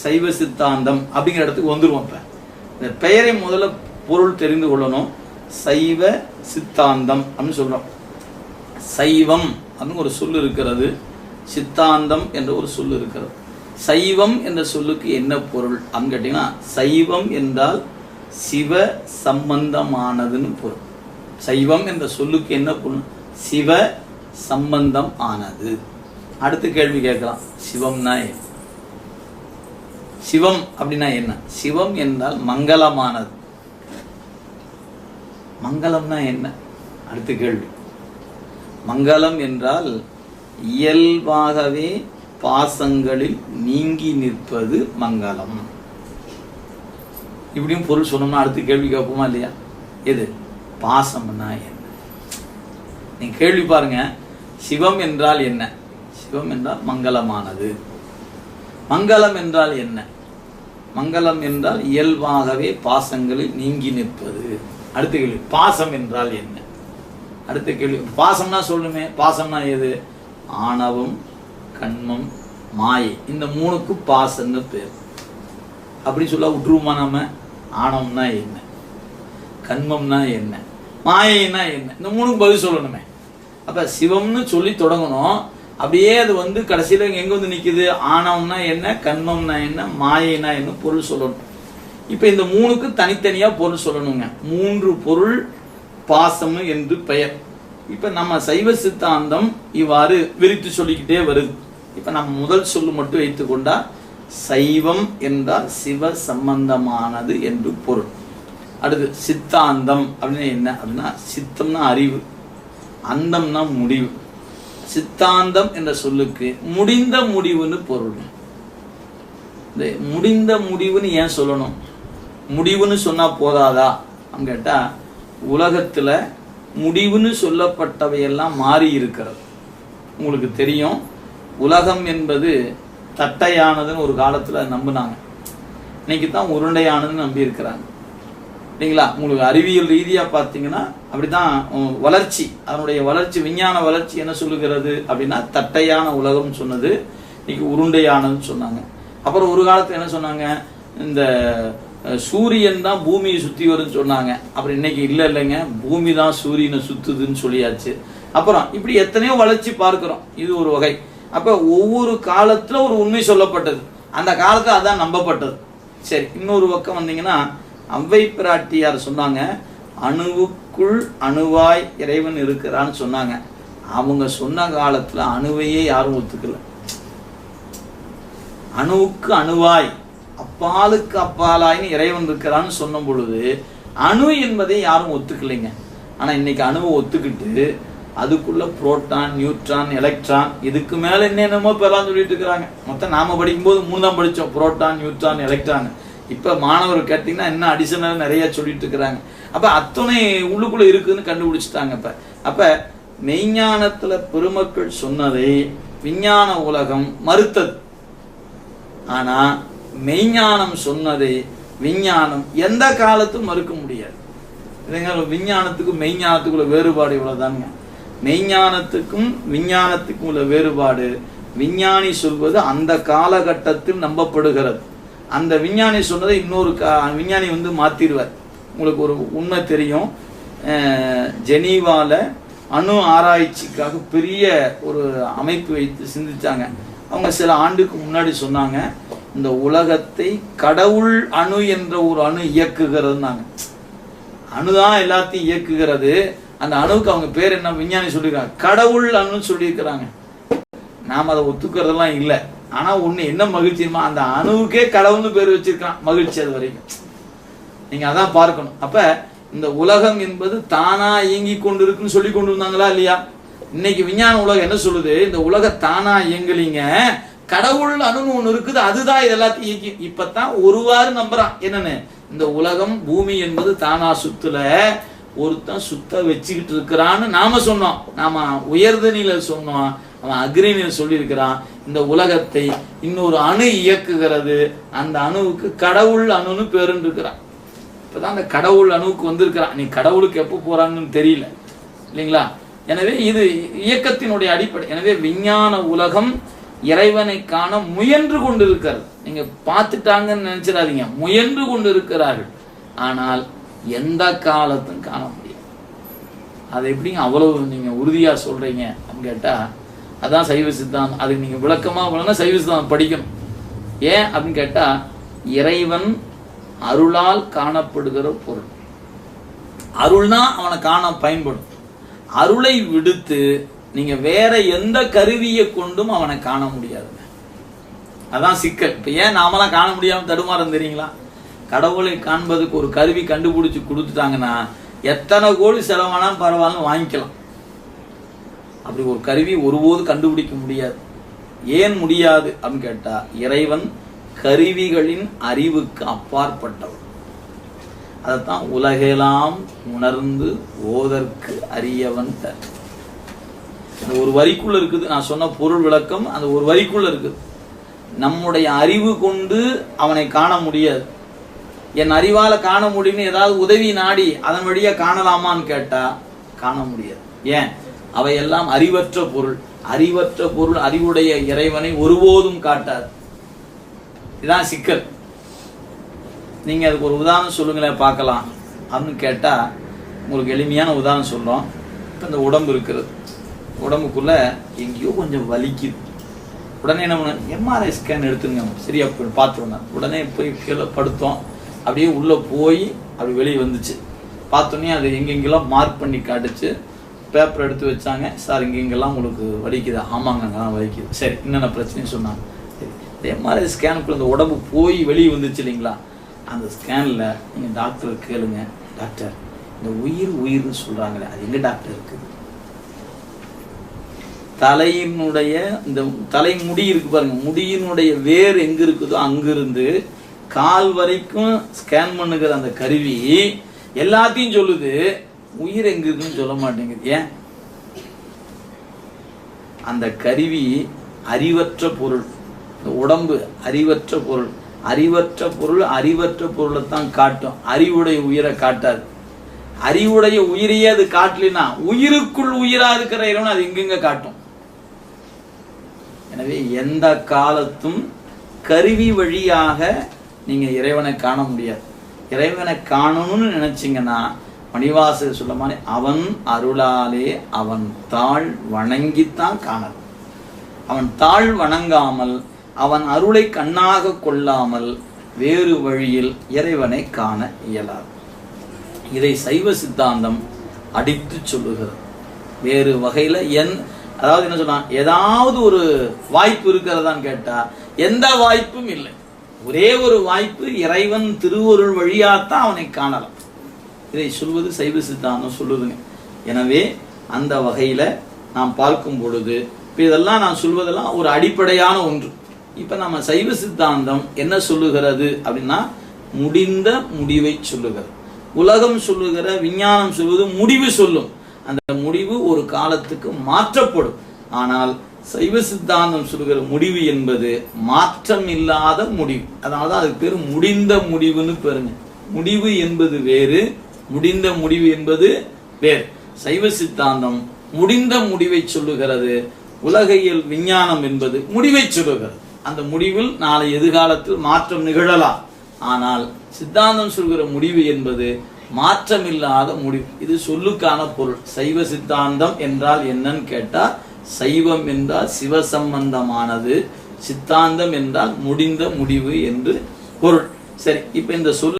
சைவ சித்தாந்தம் அப்படிங்கிற இடத்துக்கு வந்துருவோம். இப்ப இந்த பெயரை முதல்ல பொருள் தெரிந்து கொள்ளணும். சைவ சித்தாந்தம் அப்படின்னு சொல்றோம். சைவம் அப்படின்னு ஒரு சொல் இருக்கிறது, சித்தாந்தம் என்ற ஒரு சொல் இருக்கிறது. சைவம் என்ற சொல்லுக்கு என்ன பொருள் அப்படின்னு கேட்டீங்கன்னா, சைவம் என்றால் சிவ சம்பந்தமானதுன்னு பொருள். சைவம் என்ற சொல்லுக்கு என்ன பொருள்? சிவ சம்பந்தம் ஆனது. அடுத்த கேள்வி கேட்கலாம், சிவம்னா என்ன? சிவம் அப்படின்னா என்ன? சிவம் என்றால் மங்களமானது. மங்களம்னா என்ன? அடுத்த கேள்வி. மங்களம் என்றால் இயல்பாகவே பாசங்களில் நீங்கி நிற்பது மங்களம். இப்படியும் பொருள் சொன்னோம்னா அடுத்த கேள்வி கேட்போமா இல்லையா? எது பாசம்னா என்ன? நீங்க கேள்வி பாருங்க. சிவம் என்றால் என்ன? சிவம் என்றால் மங்களமானது. மங்களம் என்றால் என்ன? மங்களம் என்றால் இயல்பாகவே பாசங்களில் நீங்கி நிற்பது. அடுத்த கேள்வி, பாசம் என்றால் என்ன? அடுத்த கேள்வி, பாசம்னா சொல்லுமே. பாசம்னா எது? ஆணவம், கண்மம், மாயை, இந்த மூணுக்கு பாசம்னு பேர். அப்படி சொல்ல விட்டுருவோமா நாம? ஆணவம்னா என்ன, கண்மம்னா என்ன, மாயைனா என்ன, இந்த மூணுக்கு பதில் சொல்லணுமே. அப்ப சிவம்னு சொல்லி தொடங்கணும். அப்படியே அது கடைசியில எங்க நிக்குது? ஆணவம்னா என்ன, கண்மம்னா என்ன, மாயைனா என்ன பொருள் சொல்லணும். இப்ப இந்த மூணுக்கு தனித்தனியா பொருள் சொல்லணுங்க. மூன்று பொருள் பாசம் என்று பெயர். இப்ப நம்ம சைவ சித்தாந்தம் இவ்வாறு விரித்து சொல்லிக்கிட்டே வருது. இப்ப நம்ம முதல் சொல்லு மட்டும் வைத்துக் கொண்டா, சைவம் என்றால் சிவ சம்பந்தமானது என்று பொருள். அடுத்து சித்தாந்தம் அப்படின்னா என்ன அப்படின்னா, சித்தம்னா அறிவு, அந்தம்னா முடிவு. சித்தாந்தம் என்ற சொல்லுக்கு முடிந்த முடிவுன்னு பொருள். முடிந்த முடிவுன்னு ஏன் சொல்லணும்? முடிவுன்னு சொன்னா போதாதா கேட்டா, உலகத்துல முடிவுன்னு சொல்லப்பட்டவையெல்லாம் மாறி இருக்கிறது. உங்களுக்கு தெரியும், உலகம் என்பது தட்டையானதுன்னு ஒரு காலத்துல நம்பினாங்க. இன்னைக்கு தான் உருண்டையானதுன்னு நம்பி இருக்கிறாங்க இல்லைங்களா? உங்களுக்கு அறிவியல் ரீதியா பார்த்தீங்கன்னா அப்படிதான் வளர்ச்சி, அதனுடைய வளர்ச்சி, விஞ்ஞான வளர்ச்சி என்ன சொல்லுகிறது அப்படின்னா, தட்டையான உலகம் சொன்னது இன்னைக்கு உருண்டையானதுன்னு சொன்னாங்க. அப்புறம் ஒரு காலத்துல என்ன சொன்னாங்க, இந்த சூரியன் தான் பூமியை சுத்தி வரும்னு சொன்னாங்க. அப்புறம் இன்னைக்கு இல்லைங்க, பூமி தான் சூரியனை சுத்துதுன்னு சொல்லியாச்சு. அப்புறம் இப்படி எத்தனையோ வளர்ச்சி பார்க்கிறோம். இது ஒரு வகை. அப்ப ஒவ்வொரு காலத்துல ஒரு உண்மை சொல்லப்பட்டது, அந்த காலத்துல அதான் நம்பப்பட்டது. சரி, இன்னொரு பக்கம் வந்தீங்கன்னா, அவ்வை பிராட்டியார் சொன்னாங்க, அணுவுக்குள் அணுவாய் இறைவன் இருக்கிறான்னு சொன்னாங்க. அவங்க சொன்ன காலத்துல அணுவையே யாரும் ஒத்துக்கல. அணுவுக்கு அணுவாய், அப்பாலுக்கு அப்பாலாயின்னு இறைவன் இருக்கிறான்னு சொன்ன பொழுது அணு என்பதை யாரும் ஒத்துக்கலைங்க. ஆனா இன்னைக்கு அணுவை ஒத்துக்கிட்டு அதுக்குள்ள புரோட்டான், நியூட்ரான், எலக்ட்ரான், இதுக்கு மேல என்னென்னமோ பெறலாம் சொல்லிட்டு இருக்கிறாங்க. மொத்தம் நாம படிக்கும் போது 3 தான் படிச்சோம், புரோட்டான், நியூட்ரான், எலக்ட்ரான். இப்ப மாணவர் கேட்டீங்கன்னா என்ன அடிஷனல் நிறைய சொல்லிட்டு இருக்கிறாங்க. அப்ப அத்தனை உள்ளுக்குள்ள இருக்குன்னு கண்டுபிடிச்சிட்டாங்க. அப்ப மெய்ஞானத்துல பெருமக்கள் சொன்னதை விஞ்ஞான உலகம் மறுத்தது. ஆனா மெய்ஞானம் சொன்னதை விஞ்ஞானம் எந்த காலத்தும் மறுக்க முடியாது. விஞ்ஞானத்துக்கும் மெய்ஞானத்துக்குள்ள வேறுபாடு இவ்வளவுதாங்க. மெய்ஞானத்துக்கும் விஞ்ஞானத்துக்கும் உள்ள வேறுபாடு, விஞ்ஞானி சொல்வது அந்த காலகட்டத்தில் நம்பப்படுகிறது. அந்த விஞ்ஞானி சொன்னதை இன்னொரு விஞ்ஞானி மாத்திடுவார். உங்களுக்கு ஒரு உண்மை தெரியும், ஜெனீவால அணு ஆராய்ச்சிக்காக பெரிய ஒரு அமைப்பு வைத்து சிந்திச்சாங்க. அவங்க சில ஆண்டுக்கு முன்னாடி சொன்னாங்க, இந்த உலகத்தை கடவுள் அணு என்ற ஒரு அணு இயக்குகிறதுனாங்க. அணுதான் எல்லாத்தையும் இயக்குகிறது. அந்த அணுவுக்கு அவங்க பேர் என்ன விஞ்ஞானி சொல்லியிருக்காங்க, கடவுள் அணுன்னு சொல்லியிருக்கிறாங்க. நாம அதை ஒத்துக்கிறதெல்லாம் இல்லை. ஆனா ஒண்ணு என்ன மகிழ்ச்சியுமா, அந்த அணுவுக்கே கடவுள்னு பேர் வச்சிருக்கான். மகிழ்ச்சி அது வரைக்கும். நீங்க அதான் பார்க்கணும். அப்ப இந்த உலகம் என்பது தானா இயங்கி கொண்டு இருக்குன்னு சொல்லி கொண்டு இருந்தாங்களா இல்லையா? இன்னைக்கு விஞ்ஞான உலகம் என்ன சொல்லுது, இந்த உலக தானா இயங்கலிங்க, கடவுள் அணுன்னு ஒண்ணு இருக்குது, அதுதான் இது எல்லாத்தையும் இயக்கி. இப்பதான் ஒருவாறு நம்புறான். என்னன்னு, இந்த உலகம் பூமி என்பது தானா சுத்துல, ஒருத்தன் சுத்த வச்சுக்கிட்டு இருக்கிறான்னு நாம சொன்னோம். நாம உயர்தனில சொன்னோம், அவன் அக்ரிணியில் சொல்லி இருக்கிறான். இந்த உலகத்தை இன்னொரு அணு இயக்குகிறது, அந்த அணுவுக்கு கடவுள் அணுன்னு பேருன்னு இருக்கிறான். இப்பதான் அந்த கடவுள் அணுவுக்கு வந்திருக்கிறான். நீ கடவுளுக்கு எப்போ போறாங்கன்னு தெரியல இல்லைங்களா? எனவே இது இயக்கத்தினுடைய அடிப்படை. எனவே விஞ்ஞான உலகம் இறைவனை காண முயன்று கொண்டிருக்கிறது. நீங்க பார்த்துட்டாங்கன்னு நினைச்சிடாதீங்க, முயன்று கொண்டு இருக்கிறார்கள். ஆனால் எந்த காலத்தும் காண முடியாது. அதை எப்படிங்க அவ்வளவு நீங்க உறுதியா சொல்றீங்க அப்படின்னு கேட்டா, அதான் சைவ சித்தாந்தம். அதுக்கு நீங்க விளக்கமா போனா சைவ சித்தாந்தம் படிக்கணும். ஏன் அப்படின்னு கேட்டா, இறைவன் அருளால் காணப்படுகிற பொருள். அருள்னா அவனை காண பயன்படும். அருளை விடுத்து நீங்க வேற எந்த கருவியை கொண்டும் அவனை காண முடியாது. அதான் சிக்கல். இப்ப ஏன் நாமெல்லாம் காண முடியாம தடுமாறம் தெரியுங்களா? கடவுளை காண்பதுக்கு ஒரு கருவி கண்டுபிடிச்சு கொடுத்துட்டாங்கன்னா எத்தனை கோடி செலவானாலும் பரவாயில்ல வாங்கிக்கலாம். அப்படி ஒரு கருவி ஒருபோது கண்டுபிடிக்க முடியாது. ஏன் முடியாது அப்படின்னு கேட்டா, இறைவன் கருவிகளின் அறிவுக்கு அப்பாற்பட்டவர். அதைத்தான் உலகெல்லாம் உணர்ந்து ஓதற்கு அறியவன் தன். அந்த ஒரு வரிக்குள்ள இருக்குது. நான் சொன்ன பொருள் விளக்கம் அந்த ஒரு வரிக்குள்ள இருக்குது. நம்முடைய அறிவு கொண்டு அவனை காண முடியாது. என் அறிவால காண முடியும்னு ஏதாவது உதவி நாடி அதன் வழியா காணலாமான்னு கேட்டா காண முடியாது. ஏன்? அவையெல்லாம் அறிவற்ற பொருள். அறிவற்ற பொருள் அறிவுடைய இறைவனை ஒருபோதும் காட்டாது. இதுதான் சிக்கல். நீங்க அதுக்கு ஒரு உதாரணம் சொல்லுங்களேன் பார்க்கலாம் அப்படின்னு கேட்டா, உங்களுக்கு எளிமையான உதாரணம் சொல்றோம். இப்போ இந்த உடம்பு இருக்கிறது, உடம்புக்குள்ள எங்கேயோ கொஞ்சம் வலிக்குது. உடனே என்ன பண்ண, எம்ஆர்ஐ ஸ்கேன் எடுத்துங்க, சரியா பார்த்துருந்தேன். உடனே போய் கீழே படுத்தோம். அப்படியே உள்ள போய் அப்படி வெளியே வந்துச்சு. பார்த்தோன்னே அது எங்கெங்கெல்லாம் மார்க் பண்ணி காட்டுச்சு. பேப்பர் எடுத்து வச்சாங்க. சார் இங்கெங்கெல்லாம் உங்களுக்கு வலிக்குதா? ஆமாங்க, அங்கெல்லாம் வலிக்குது. சரி, என்னென்ன பிரச்சனைன்னு சொன்னாங்க. சரி, இந்த எம்ஆர்ஐ ஸ்கேனுக்குள்ள இந்த உடம்பு போய் வெளியே வந்துச்சு இல்லைங்களா? அந்த ஸ்கேனில் நீங்கள் டாக்டர் கேளுங்க, டாக்டர் இந்த உயிர்னு சொல்கிறாங்களே அது எங்கே டாக்டர் இருக்குது? தலையினுடைய இந்த தலைமுடி இருக்கு பாருங்க, முடியினுடைய வேர் எங்க இருக்குதோ அங்கிருந்து கால் வரைக்கும் ஸ்கேன் பண்ணுகிற அந்த கருவி எல்லாத்தையும் சொல்லுது. உயிர் எங்க இருக்குன்னு சொல்ல மாட்டேங்குது. ஏன்? அந்த கருவி அறிவற்ற பொருள். உடம்பு அறிவற்ற பொருள். அறிவற்ற பொருள் அறிவற்ற பொருளை தான் காட்டும். அறிவுடைய உயிரை காட்டாது. அறிவுடைய உயிரையே அது காட்டலினா உயிருக்குள் உயிரா இருக்கிற இறைவன் அது எங்கெங்க காட்டும். எனவே எந்த காலத்தும் கருவி வழியாக நீங்க இறைவனை காண முடியாது. இறைவனை காணணும்னு நினைச்சீங்கன்னா மணிவாசகர் சொல்ல மாதிரி அவன் அருளாலே அவன் தாழ் வணங்கித்தான் காணணும். அவன் தாழ் வணங்காமல் அவன் அருளை கண்ணாக கொள்ளாமல் வேறு வழியில் இறைவனை காண இயலாது. இதை சைவ சித்தாந்தம் அடித்து சொல்லுகிறது. வேறு வகையில அதாவது என்ன சொன்னா, ஏதாவது ஒரு வாய்ப்பு இருக்கிறதான்னு கேட்டா எந்த வாய்ப்பும் இல்லை. ஒரே ஒரு வாய்ப்பு, இறைவன் திருவருள் வழியாத்தான் அவனை காணலாம். இதை சொல்வது சைவ சித்தாந்தம் சொல்லுதுங்க. எனவே அந்த வகையில நாம் பார்க்கும் பொழுது இப்ப இதெல்லாம் நான் சொல்வதெல்லாம் ஒரு அடிப்படையான ஒன்று. இப்ப நம்ம சைவ சித்தாந்தம் என்ன சொல்லுகிறது அப்படின்னா, முடிந்த முடிவை சொல்லுகிறது. உலகம் சொல்லுகிற, விஞ்ஞானம் சொல்வது முடிவு சொல்லும். அந்த முடிவு ஒரு காலத்துக்கு மாற்றப்படும். ஆனால் சைவ சித்தாந்தம் சொல்லுகிற முடிவு என்பது மாற்றம் இல்லாத முடிவு. அதனாலதான் அதுக்கு பேரு முடிந்த முடிவுன்னு பேருங்க. முடிவு என்பது வேறு, முடிந்த முடிவு என்பது வேறு. சைவ சித்தாந்தம் முடிந்த முடிவை சொல்லுகிறது. உலகியல் விஞ்ஞானம் என்பது முடிவை சொல்லுகிறது. அந்த முடிவில் நாளை எதிர்காலத்தில் மாற்றம் நிகழலாம். ஆனால் சித்தாந்தம் சொல்கிற முடிவு என்பது மாற்றமில்லாத முடிவு. இது சொல்லுக்கான பொருள். சைவ சித்தாந்தம் என்றால் என்னன்னு கேட்டா, சைவம் என்றால் சிவசம்பந்தமானது, சித்தாந்தம் என்றால் முடிந்த முடிவு என்று பொருள். சரி, இப்ப இந்த சொல்